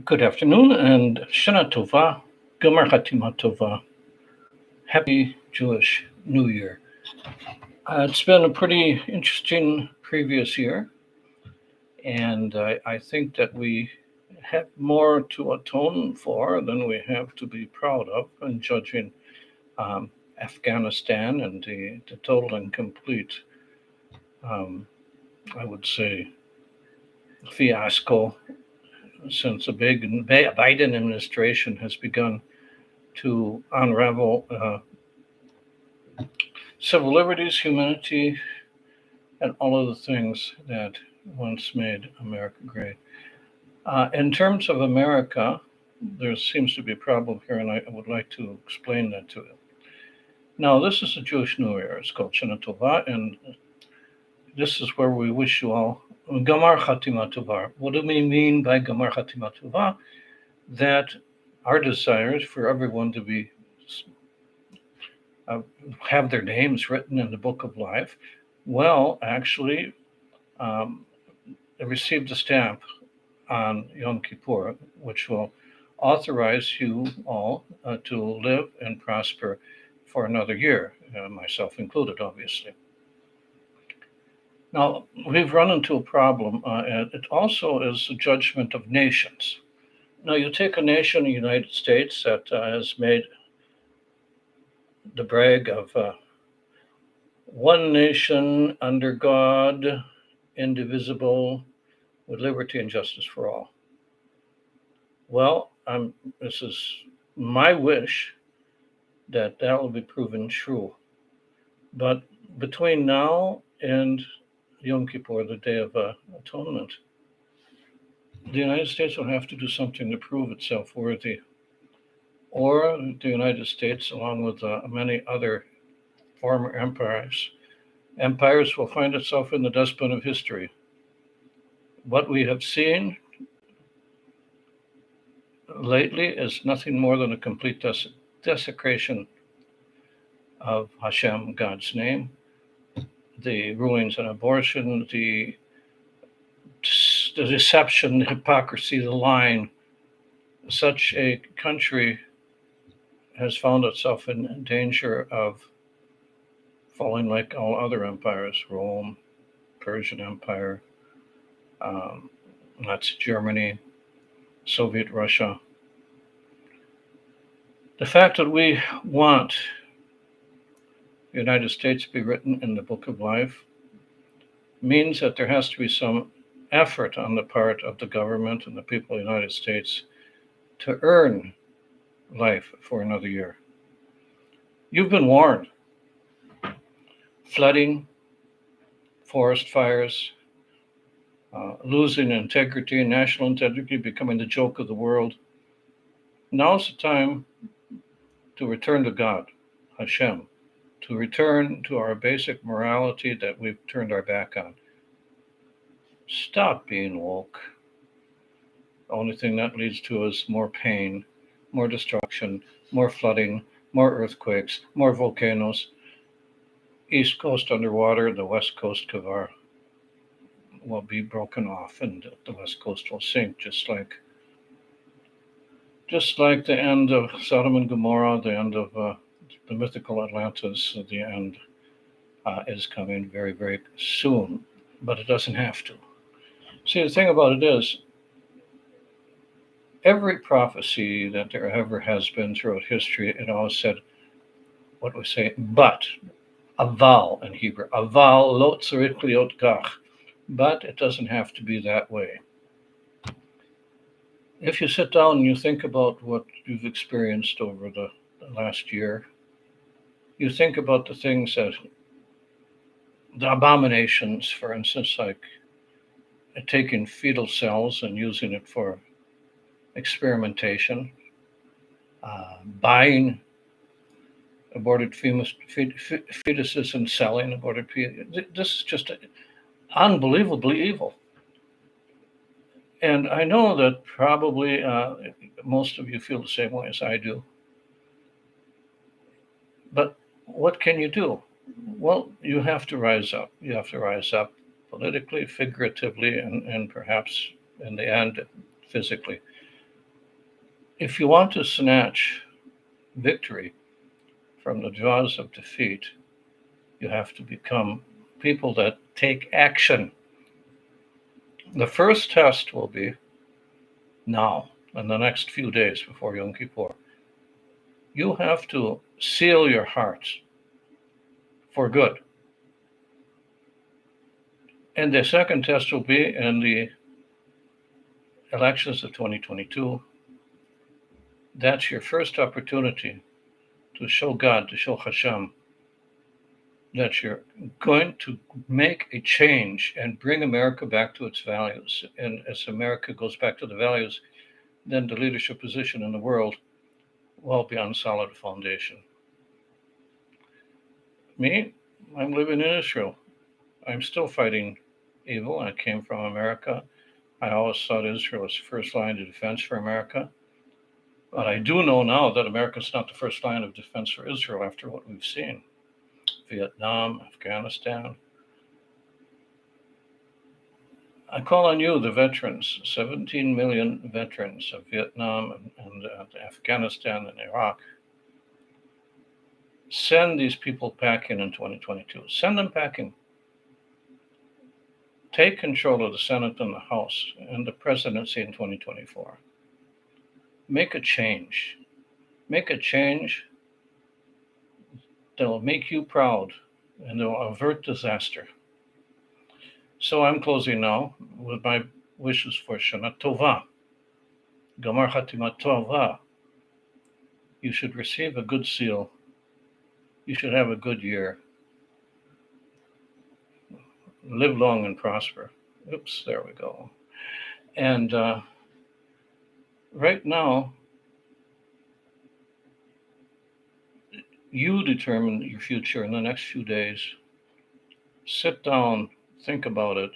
Good afternoon and Shana Tova, Gomer Chatima Tova. Happy Jewish New Year. It's been a pretty interesting previous year, and I think that we have more to atone for than we have to be proud of in judging Afghanistan and the total and complete, um, I would say, fiasco since the Biden administration has begun to unravel civil liberties, humanity, and all of the things that once made America great. In terms of America, there seems to be a problem here, and I would like to explain that to you. Now, this is a Jewish New Year. It's called Shana Tova, and this is where we wish you all Gamar Chatima Tova. What do we mean by Gamar Chatima Tova? That our desires for everyone to be have their names written in the book of life. Well, actually, it received a stamp on Yom Kippur, which will authorize you all to live and prosper for another year, myself included, obviously. Now, we've run into a problem, and it also is a judgment of nations. Now, you take a nation, the United States, that has made the brag of one nation under God, indivisible, with liberty and justice for all. Well, this is my wish that will be proven true. But between now and Yom Kippur, the Day of Atonement, the United States will have to do something to prove itself worthy. Or the United States, along with many other former empires will find itself in the dustbin of history. What we have seen lately is nothing more than a complete desecration of Hashem, God's name, the rulings on abortion, the deception, the hypocrisy, the lying. Such a country has found itself in danger of falling like all other empires, Rome, Persian Empire, Nazi Germany, Soviet Russia. The fact that we want the United States to be written in the Book of Life means that there has to be some effort on the part of the government and the people of the United States to earn life for another year. You've been warned. Flooding, forest fires, losing integrity, national integrity, becoming the joke of the world. Now's the time to return to God, Hashem, to return to our basic morality that we've turned our back on. Stop being woke. The only thing that leads to is more pain, more destruction, more flooding, more earthquakes, more volcanoes. East Coast underwater, the West Coast kavar will be broken off, and the West Coast will sink, just like the end of Sodom and Gomorrah, the end of the mythical Atlantis. The end is coming very, very soon, but it doesn't have to. See, the thing about it is, every prophecy that there ever has been throughout history, it always said, what we say, but, aval in Hebrew, aval lo tzarich liot kach, but it doesn't have to be that way. If you sit down and you think about what you've experienced over the last year, you think about the things that, the abominations, for instance, like taking fetal cells and using it for experimentation, buying aborted fetuses and selling aborted fetuses. This is just unbelievably evil. And I know that probably most of you feel the same way as I do. But what can you do? Well, you have to rise up. You have to rise up politically, figuratively, and perhaps in the end, physically. If you want to snatch victory from the jaws of defeat, you have to become people that take action. The first test will be now, in the next few days before Yom Kippur. You have to seal your hearts for good. And the second test will be in the elections of 2022. That's your first opportunity to show God, to show Hashem, that you're going to make a change and bring America back to its values. And as America goes back to the values, then the leadership position in the world will be on solid foundation. Me, I'm living in Israel. I'm still fighting evil. I came from America. I always thought Israel was the first line of defense for America. But I do know now that America is not the first line of defense for Israel after what we've seen. Vietnam, Afghanistan. I call on you, the veterans, 17 million veterans of Vietnam and Afghanistan and Iraq. Send these people packing in 2022. Send them packing. Take control of the Senate and the House and the presidency in 2024. Make a change. Make a change that will make you proud and that will avert disaster. So I'm closing now with my wishes for Shana Tova. Gamar Chatima Tova. You should receive a good seal. You should have a good year. Live long and prosper. Oops, there we go. And right now, you determine your future in the next few days. Sit down, think about it,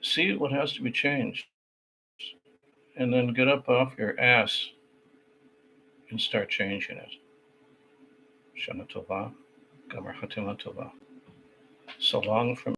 see what has to be changed, and then get up off your ass and start changing it. Shana Tova, Gamar Chatima Tova. So long from